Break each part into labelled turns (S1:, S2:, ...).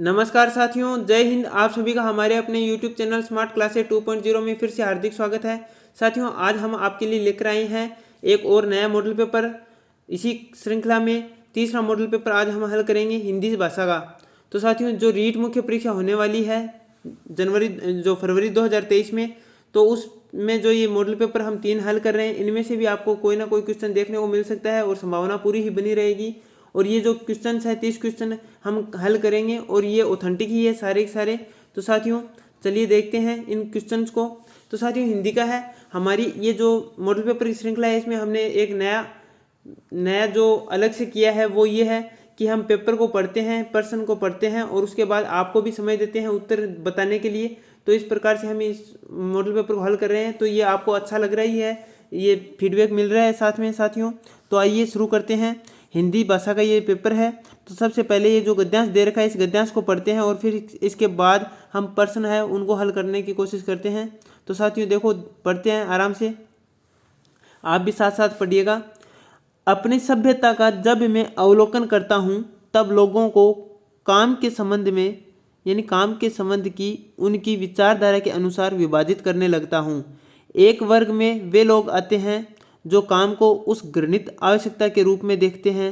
S1: नमस्कार साथियों, जय हिंद। आप सभी का हमारे अपने YouTube चैनल स्मार्ट क्लासेस 2.0 में फिर से हार्दिक स्वागत है। साथियों, आज हम आपके लिए लेकर आए हैं एक और नया मॉडल पेपर। इसी श्रृंखला में तीसरा मॉडल पेपर आज हम हल करेंगे हिंदी भाषा का। तो साथियों, जो रीट मुख्य परीक्षा होने वाली है फरवरी 2023 में, तो उसमें जो ये मॉडल पेपर हम 3 हल कर रहे हैं, इनमें से भी आपको कोई ना कोई क्वेश्चन देखने को मिल सकता है और संभावना पूरी ही बनी रहेगी। और ये जो क्वेश्चन है 30 क्वेश्चन हम हल करेंगे और ये ऑथेंटिक ही है सारे के सारे। तो साथियों, चलिए देखते हैं इन क्वेश्चंस को। तो साथियों, हिंदी का है हमारी ये जो मॉडल पेपर की श्रृंखला है, इसमें हमने एक नया जो अलग से किया है वो ये है कि हम पेपर को पढ़ते हैं, प्रश्न को पढ़ते हैं और उसके बाद आपको भी समय देते हैं उत्तर बताने के लिए। तो इस प्रकार से हम इस मॉडल पेपर को हल कर रहे हैं। तो ये आपको अच्छा लग रहा ही है, ये फीडबैक मिल रहा है साथ में साथियों। तो आइए शुरू करते हैं। हिंदी भाषा का ये पेपर है। तो सबसे पहले ये जो गद्यांश दे रखा है, इस गद्यांश को पढ़ते हैं और फिर इसके बाद हम प्रश्न है उनको हल करने की कोशिश करते हैं। तो साथियों देखो, पढ़ते हैं आराम से, आप भी साथ साथ पढ़िएगा। अपनी सभ्यता का जब मैं अवलोकन करता हूँ, तब लोगों को काम के संबंध में यानी काम के संबंध की उनकी विचारधारा के अनुसार विभाजित करने लगता हूँ। एक वर्ग में वे लोग आते हैं जो काम को उस घृणित आवश्यकता के रूप में देखते हैं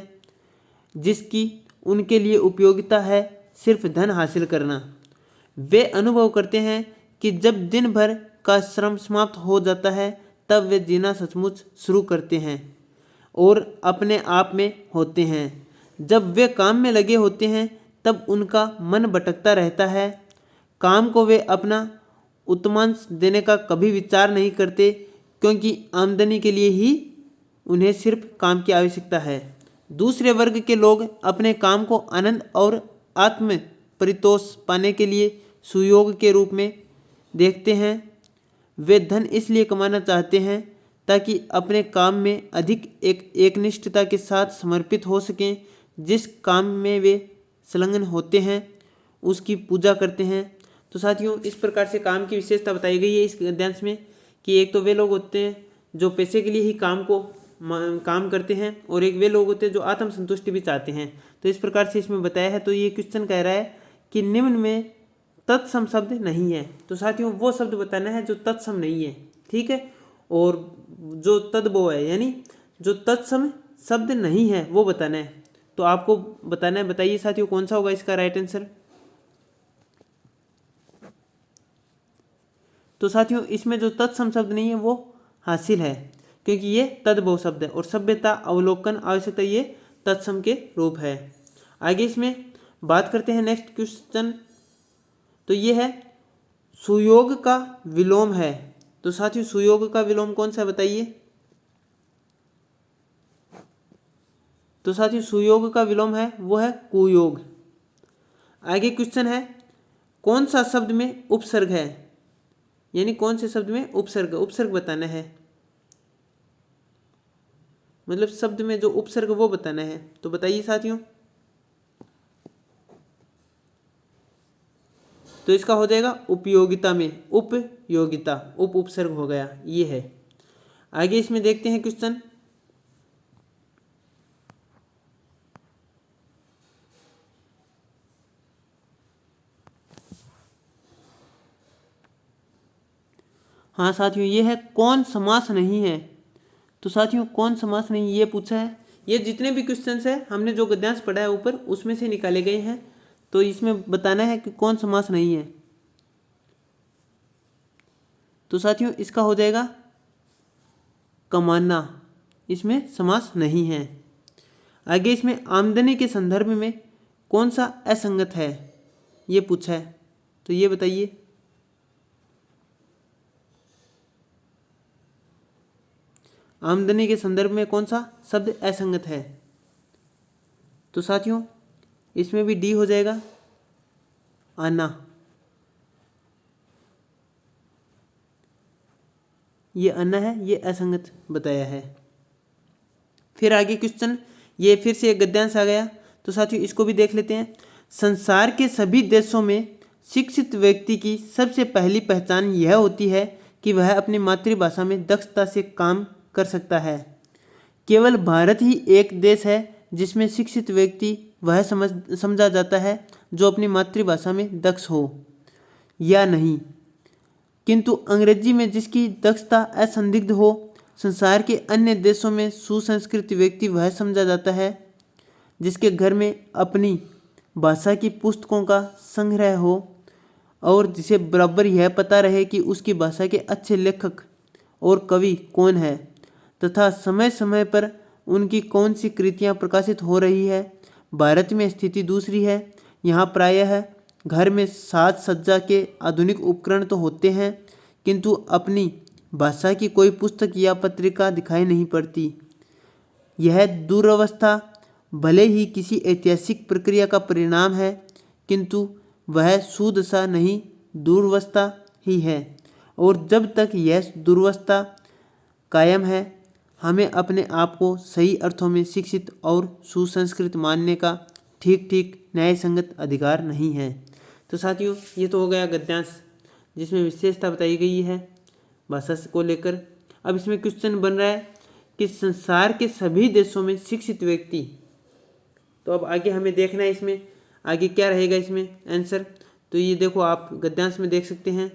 S1: जिसकी उनके लिए उपयोगिता है सिर्फ धन हासिल करना। वे अनुभव करते हैं कि जब दिन भर का श्रम समाप्त हो जाता है, तब वे जीना सचमुच शुरू करते हैं और अपने आप में होते हैं। जब वे काम में लगे होते हैं, तब उनका मन भटकता रहता है। काम को वे अपना उत्तमांश देने का कभी विचार नहीं करते, क्योंकि आमदनी के लिए ही उन्हें सिर्फ काम की आवश्यकता है। दूसरे वर्ग के लोग अपने काम को आनंद और आत्म परितोष पाने के लिए सुयोग के रूप में देखते हैं। वे धन इसलिए कमाना चाहते हैं ताकि अपने काम में अधिक एकनिष्ठता के साथ समर्पित हो सकें। जिस काम में वे संलग्न होते हैं उसकी पूजा करते हैं। तो साथियों, इस प्रकार से काम की विशेषता बताई गई है इस गद्यांश में कि एक तो वे लोग होते हैं जो पैसे के लिए ही काम करते हैं और एक वे लोग होते हैं जो आत्म संतुष्टि भी चाहते हैं। तो इस प्रकार से इसमें बताया है। तो ये क्वेश्चन कह रहा है कि निम्न में तत्सम शब्द नहीं है। तो साथियों, वो शब्द बताना है जो तत्सम नहीं है, ठीक है। और जो तद्भव है यानी जो तत्सम शब्द नहीं है वो बताना है। तो आपको बताना है, बताइए साथियों कौन सा होगा इसका राइट आंसर। तो साथियों, इसमें जो तत्सम शब्द नहीं है वो हासिल है, क्योंकि ये तद्भव शब्द है और सभ्यता, अवलोकन, आवश्यकता ये तत्सम के रूप है। आगे इसमें बात करते हैं नेक्स्ट क्वेश्चन। तो ये है सुयोग का विलोम है। तो साथियों, सुयोग का विलोम कौन सा बताइए। तो साथियों, सुयोग का विलोम है वो है कुयोग। आगे क्वेश्चन है कौन सा शब्द में उपसर्ग है, यानी कौन से शब्द में उपसर्ग बताना है, मतलब शब्द में जो उपसर्ग वो बताना है। तो बताइए साथियों। तो इसका हो जाएगा उपयोगिता में उपयोगिता, उपसर्ग हो गया, ये है। आगे इसमें देखते हैं क्वेश्चन। हाँ साथियों, ये है कौन समास नहीं है। तो साथियों, कौन समास नहीं ये पूछा है। ये जितने भी क्वेश्चंस है हमने जो गद्यांश पढ़ा है ऊपर उसमें से निकाले गए हैं। तो इसमें बताना है कि कौन समास नहीं है। तो साथियों, इसका हो जाएगा कमाना, इसमें समास नहीं है। आगे इसमें आमदनी के संदर्भ में कौन सा असंगत है ये पूछा है। तो ये बताइए। आमदनी के संदर्भ में कौन सा शब्द असंगत है। तो साथियों, इसमें भी डी हो जाएगा, आना। ये आना है, ये असंगत बताया है। फिर आगे क्वेश्चन, ये फिर से एक गद्यांश आ गया। तो साथियों, इसको भी देख लेते हैं। संसार के सभी देशों में शिक्षित व्यक्ति की सबसे पहली पहचान यह होती है कि वह अपनी मातृभाषा में दक्षता से काम कर सकता है। केवल भारत ही एक देश है जिसमें शिक्षित व्यक्ति वह समझा जाता है जो अपनी मातृभाषा में दक्ष हो या नहीं, किंतु अंग्रेजी में जिसकी दक्षता असंदिग्ध हो। संसार के अन्य देशों में सुसंस्कृत व्यक्ति वह समझा जाता है जिसके घर में अपनी भाषा की पुस्तकों का संग्रह हो और जिसे बराबर यह पता रहे कि उसकी भाषा के अच्छे लेखक और कवि कौन है तथा समय समय पर उनकी कौन सी कृतियाँ प्रकाशित हो रही है। भारत में स्थिति दूसरी है। यहाँ प्रायः घर में साज सज्जा के आधुनिक उपकरण तो होते हैं, किंतु अपनी भाषा की कोई पुस्तक या पत्रिका दिखाई नहीं पड़ती। यह दुरवस्था भले ही किसी ऐतिहासिक प्रक्रिया का परिणाम है, किंतु वह सुदशा नहीं, दुर्वस्था ही है। और जब तक यह दुर्वस्था कायम है, हमें अपने आप को सही अर्थों में शिक्षित और सुसंस्कृत मानने का ठीक ठीक न्यायसंगत अधिकार नहीं है। तो साथियों, ये तो हो गया गद्यांश जिसमें विशेषता बताई गई है भाषा को लेकर। अब इसमें क्वेश्चन बन रहा है कि संसार के सभी देशों में शिक्षित व्यक्ति, तो अब आगे हमें देखना है इसमें आगे क्या रहेगा इसमें आंसर। तो ये देखो, आप गद्यांश में देख सकते हैं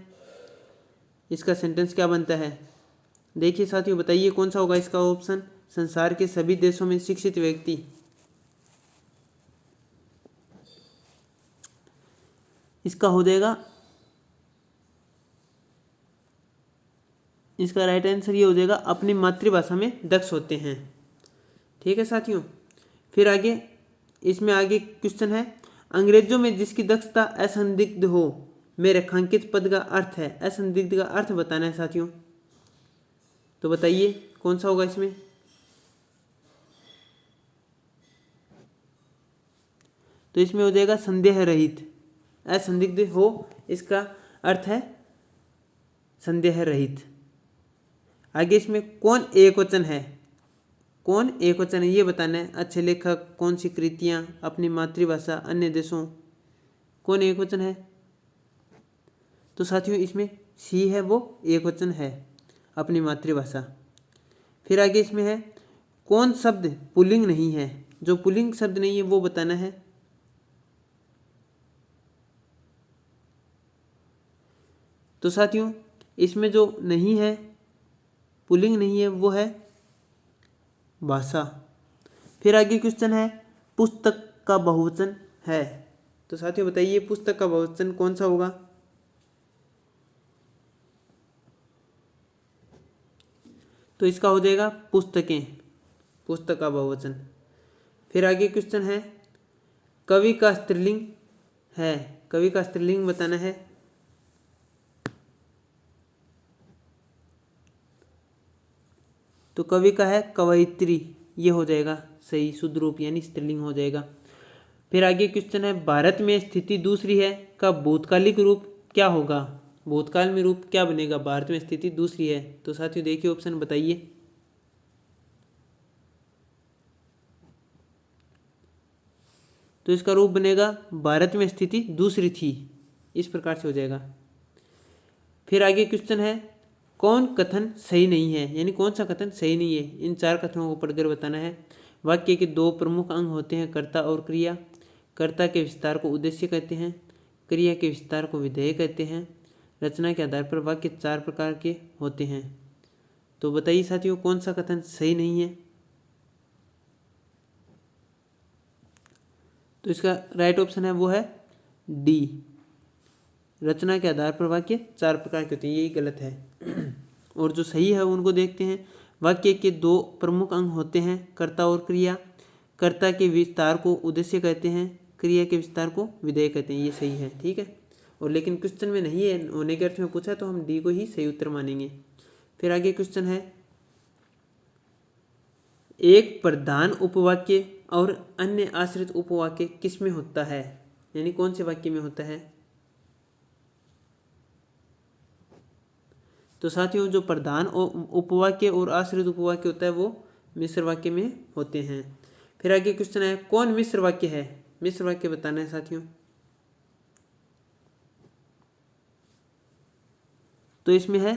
S1: इसका सेंटेंस क्या बनता है। देखिए साथियों, बताइए कौन सा होगा इसका ऑप्शन। संसार के सभी देशों में शिक्षित व्यक्ति, इसका हो जाएगा, इसका राइट आंसर ये हो जाएगा अपनी मातृभाषा में दक्ष होते हैं। ठीक है साथियों, फिर आगे इसमें आगे क्वेश्चन है, अंग्रेजों में जिसकी दक्षता असंदिग्ध हो में रेखांकित पद का अर्थ है। असंदिग्ध का अर्थ बताना है साथियों, तो बताइए कौन सा होगा इसमें। तो इसमें हो जाएगा संदेह रहित। असंदिग्ध हो इसका अर्थ है संदेह रहित। आगे इसमें कौन एकवचन है, कौन एकवचन है ये बताना है। अच्छे लेखक, कौन सी कृतियाँ, अपनी मातृभाषा, अन्य देशों, कौन एकवचन है। तो साथियों इसमें सी है, वो एकवचन है, अपनी मातृभाषा। फिर आगे इसमें है कौन शब्द पुल्लिंग नहीं है। जो पुल्लिंग शब्द नहीं है वो बताना है। तो साथियों इसमें जो नहीं है, पुल्लिंग नहीं है, वो है भाषा। फिर आगे क्वेश्चन है पुस्तक का बहुवचन है। तो साथियों बताइए पुस्तक का बहुवचन कौन सा होगा। तो इसका हो जाएगा पुस्तकें, पुस्तक का बहुवचन। फिर आगे क्वेश्चन है कवि का स्त्रीलिंग है। कवि का स्त्रीलिंग बताना है। तो कवि का है कवयित्री, ये हो जाएगा सही शुद्ध रूप यानी स्त्रीलिंग हो जाएगा। फिर आगे क्वेश्चन है भारत में स्थिति दूसरी है का भूतकालिक रूप क्या होगा। भूतकाल में रूप क्या बनेगा, भारत में स्थिति दूसरी है। तो साथियों देखिए ऑप्शन बताइए। तो इसका रूप बनेगा भारत में स्थिति दूसरी थी, इस प्रकार से हो जाएगा। फिर आगे क्वेश्चन है कौन कथन सही नहीं है, यानी कौन सा कथन सही नहीं है। इन चार कथनों को पढ़कर बताना है। वाक्य के दो प्रमुख अंग होते हैं, कर्ता और क्रिया। कर्ता के विस्तार को उद्देश्य कहते हैं, क्रिया के विस्तार को विधेय कहते हैं। रचना के आधार पर वाक्य चार प्रकार के होते हैं। तो बताइए साथियों कौन सा कथन सही नहीं है। तो इसका राइट ऑप्शन है वो है डी, रचना के आधार पर वाक्य चार प्रकार के होते हैं, यही गलत है। और जो सही है उनको देखते हैं। वाक्य के दो प्रमुख अंग होते हैं, कर्ता और क्रिया। कर्ता के विस्तार को उद्देश्य कहते हैं, क्रिया के विस्तार को विधेय कहते हैं, ये सही है। ठीक है, और लेकिन क्वेश्चन में नहीं है, होने के अर्थ में पूछा तो हम डी को ही सही उत्तर मानेंगे। फिर आगे क्वेश्चन है एक प्रधान उपवाक्य और अन्य आश्रित उपवाक्य किस में होता है, यानी कौन से वाक्य में होता है। तो साथियों जो प्रधान उपवाक्य और आश्रित उपवाक्य होता है वो मिश्र वाक्य में होते हैं। फिर आगे क्वेश्चन है कौन मिश्र वाक्य है। मिश्र वाक्य बताना है साथियों। तो इसमें है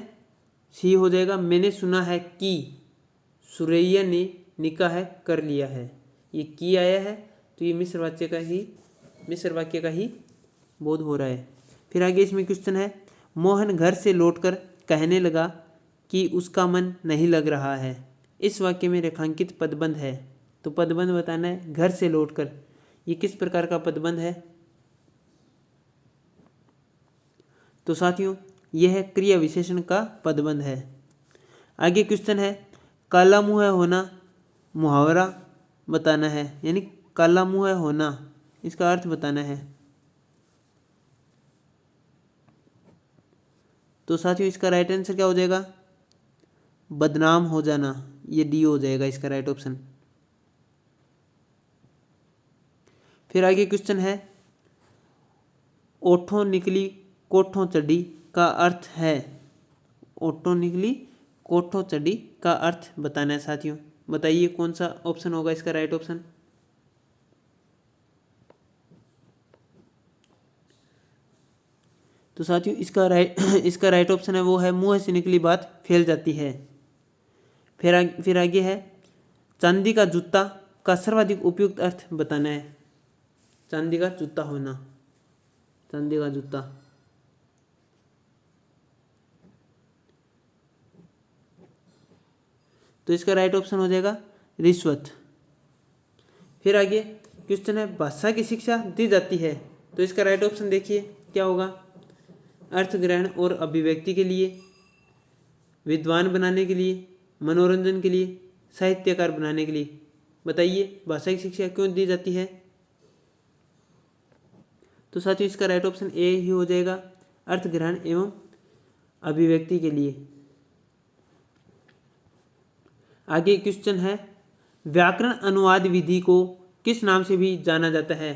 S1: सी हो जाएगा, मैंने सुना है कि सुरैया ने निकाह कर लिया है। ये की आया है तो ये मिश्र वाक्य का ही मिश्र वाक्य का ही बोध हो रहा है। फिर आगे इसमें क्वेश्चन है, मोहन घर से लौटकर कहने लगा कि उसका मन नहीं लग रहा है। इस वाक्य में रेखांकित पदबंध है, तो पदबंध बताना है। घर से लौटकर, ये किस प्रकार का पदबंध है? तो साथियों यह है क्रिया विशेषण का पदबंध है। आगे क्वेश्चन है, काला मुंह होना मुहावरा बताना है, यानी काला मुंह होना इसका अर्थ बताना है। तो साथियों इसका राइट आंसर क्या हो जाएगा? बदनाम हो जाना, ये डी हो जाएगा इसका राइट ऑप्शन। फिर आगे क्वेश्चन है, ओठों निकली कोठों चढ़ी का अर्थ है। ओठों निकली कोठों चढ़ी का अर्थ बताना है साथियों। बताइए कौन सा ऑप्शन होगा इसका राइट ऑप्शन? तो साथियों इसका राइट ऑप्शन है वो है, मुंह से निकली बात फैल जाती है। फिर आगे है, चांदी का जूता का सर्वाधिक उपयुक्त अर्थ बताना है। चांदी का जूता होना, चांदी का जूता। तो इसका राइट ऑप्शन हो जाएगा रिश्वत। फिर आगे क्वेश्चन है, भाषा की शिक्षा दी जाती है। तो इसका राइट ऑप्शन देखिए क्या होगा? अर्थ ग्रहण और अभिव्यक्ति के लिए, विद्वान बनाने के लिए, मनोरंजन के लिए, साहित्यकार बनाने के लिए। बताइए भाषा की शिक्षा क्यों दी जाती है? तो साथियों इसका राइट ऑप्शन ए ही हो जाएगा, अर्थ ग्रहण एवं अभिव्यक्ति के लिए। आगे क्वेश्चन है, व्याकरण अनुवाद विधि को किस नाम से भी जाना जाता है?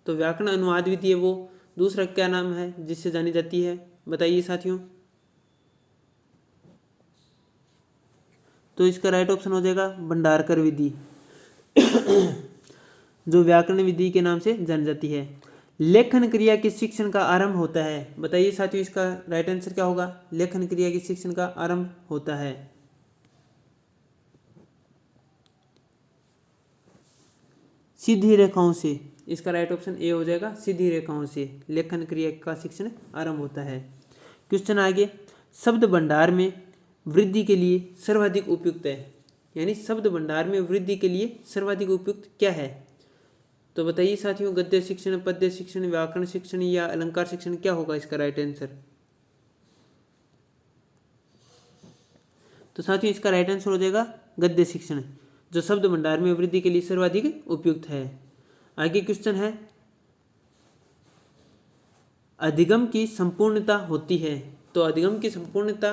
S1: तो व्याकरण अनुवाद विधि है वो दूसरा क्या नाम है जिससे जानी जाती है? बताइए साथियों। तो इसका राइट ऑप्शन हो जाएगा भंडारकर विधि जो व्याकरण विधि के नाम से जानी जाती है। लेखन क्रिया के शिक्षण का आरंभ होता है। बताइए साथियों इसका राइट आंसर क्या होगा? लेखन क्रिया के शिक्षण का आरंभ होता है सीधी रेखाओं से। इसका राइट ऑप्शन ए हो जाएगा, सीधी रेखाओं से लेखन क्रिया का शिक्षण आरंभ होता है। क्वेश्चन आगे, शब्द भंडार में वृद्धि के लिए सर्वाधिक उपयुक्त है, यानी शब्द भंडार में वृद्धि के लिए सर्वाधिक उपयुक्त क्या है? तो बताइए साथियों, गद्य शिक्षण, पद्य शिक्षण, व्याकरण शिक्षण या अलंकार शिक्षण, क्या होगा इसका राइट आंसर? तो साथियों इसका राइट आंसर हो जाएगा गद्य शिक्षण, जो शब्द भंडार में वृद्धि के लिए सर्वाधिक उपयुक्त है। आगे क्वेश्चन है, अधिगम की संपूर्णता होती है। तो अधिगम की संपूर्णता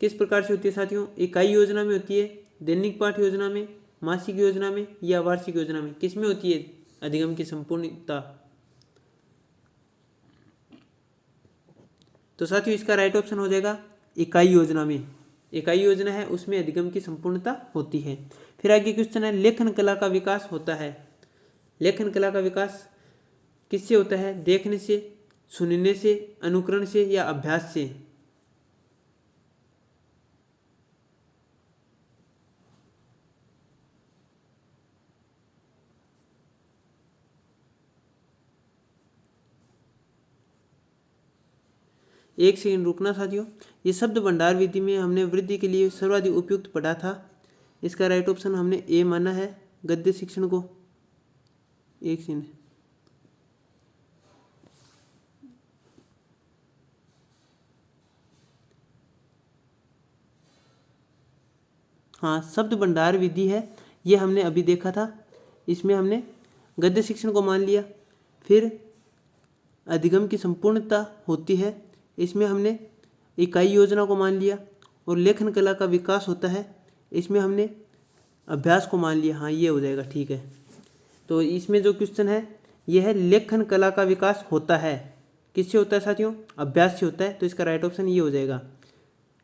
S1: किस प्रकार से होती है साथियों? इकाई योजना में होती है, दैनिक पाठ योजना में, मासिक योजना में या वार्षिक योजना में? किस में होती है अधिगम की संपूर्णता? तो साथियों इसका राइट ऑप्शन हो जाएगा इकाई योजना में। इकाई योजना है उसमें अधिगम की संपूर्णता होती है। फिर आगे क्वेश्चन है, लेखन कला का विकास होता है। लेखन कला का विकास किससे होता है? देखने से, सुनने से, अनुकरण से या अभ्यास से? एक सेकंड रुकना साथियों। ये शब्द भंडार विधि में हमने वृद्धि के लिए सर्वाधिक उपयुक्त पढ़ा था। इसका राइट ऑप्शन हमने ए माना है गद्य शिक्षण को। एक सेकंड, हाँ शब्द भंडार विधि है ये हमने अभी देखा था। इसमें हमने गद्य शिक्षण को मान लिया। फिर अधिगम की संपूर्णता होती है, इसमें हमने इकाई योजना को मान लिया। और लेखन कला का विकास होता है, इसमें हमने अभ्यास को मान लिया। हाँ ये हो जाएगा, ठीक है। तो इसमें जो क्वेश्चन है ये है लेखन कला का विकास होता है। किससे होता है साथियों? अभ्यास से होता है। तो इसका राइट ऑप्शन ये हो जाएगा।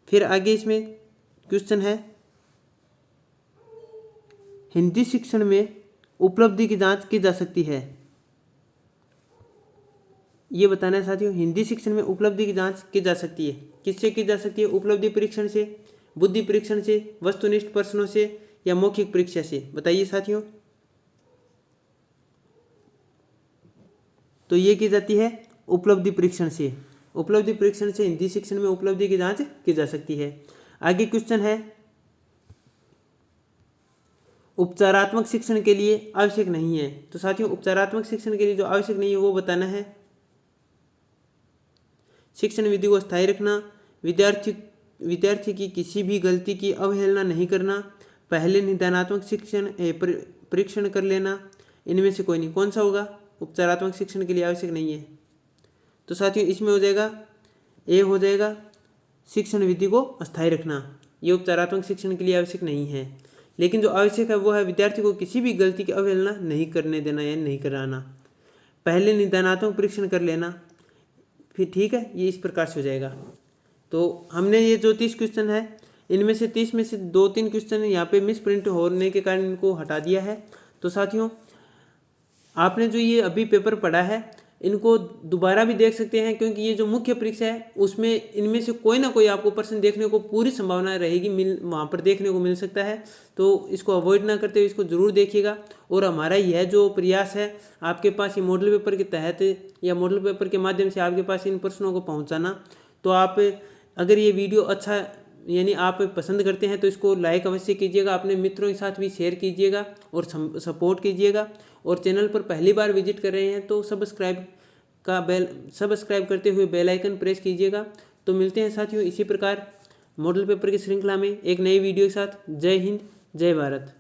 S1: फिर आगे इसमें क्वेश्चन है, हिंदी शिक्षण में उपलब्धि की जांच की जा सकती है। ये बताना है साथियों, हिंदी शिक्षण में उपलब्धि की जांच की जा सकती है। किससे की जा सकती है? उपलब्धि परीक्षण से, बुद्धि परीक्षण से, वस्तुनिष्ठ प्रश्नों से या मौखिक परीक्षा से? बताइए साथियों। तो ये की जाती है उपलब्धि परीक्षण से। उपलब्धि परीक्षण से हिंदी शिक्षण में उपलब्धि की जांच की जा सकती है। आगे क्वेश्चन है, उपचारात्मक शिक्षण के लिए आवश्यक नहीं है। तो साथियों उपचारात्मक शिक्षण के लिए जो आवश्यक नहीं है वो बताना है। शिक्षण विधि को स्थायी रखना, विद्यार्थी की किसी भी गलती की अवहेलना नहीं करना, पहले निदानात्मक शिक्षण परीक्षण कर लेना, इनमें से कोई नहीं। कौन सा होगा उपचारात्मक शिक्षण के लिए आवश्यक नहीं है? तो साथियों इसमें हो जाएगा ए, हो जाएगा शिक्षण विधि को अस्थायी रखना। ये उपचारात्मक शिक्षण के लिए आवश्यक नहीं है। लेकिन जो आवश्यक है वो है विद्यार्थी को किसी भी गलती की अवहेलना नहीं करने देना या नहीं कराना, पहले निदानात्मक परीक्षण कर लेना, फिर ठीक है, ये इस प्रकार से हो जाएगा। तो हमने ये जो 30 क्वेश्चन है इनमें से 30 में से 2-3 क्वेश्चन यहाँ पे मिस प्रिंट होने के कारण इनको हटा दिया है। तो साथियों आपने जो ये अभी पेपर पढ़ा है इनको दोबारा भी देख सकते हैं, क्योंकि ये जो मुख्य परीक्षा है उसमें इनमें से कोई ना कोई आपको प्रश्न देखने को पूरी संभावना रहेगी, वहाँ पर देखने को मिल सकता है। तो इसको अवॉइड ना करते हुए इसको ज़रूर देखिएगा। और हमारा यह जो प्रयास है आपके पास ये मॉडल पेपर के तहत या मॉडल पेपर के माध्यम से आपके पास इन प्रश्नों को पहुँचाना। तो आप अगर ये वीडियो अच्छा यानी आप पसंद करते हैं तो इसको लाइक अवश्य कीजिएगा, अपने मित्रों के साथ भी शेयर कीजिएगा और सपोर्ट कीजिएगा। और चैनल पर पहली बार विजिट कर रहे हैं तो सब्सक्राइब करते हुए बेल आइकन प्रेस कीजिएगा। तो मिलते हैं साथियों इसी प्रकार मॉडल पेपर की श्रृंखला में एक नई वीडियो के साथ। जय हिंद, जय भारत।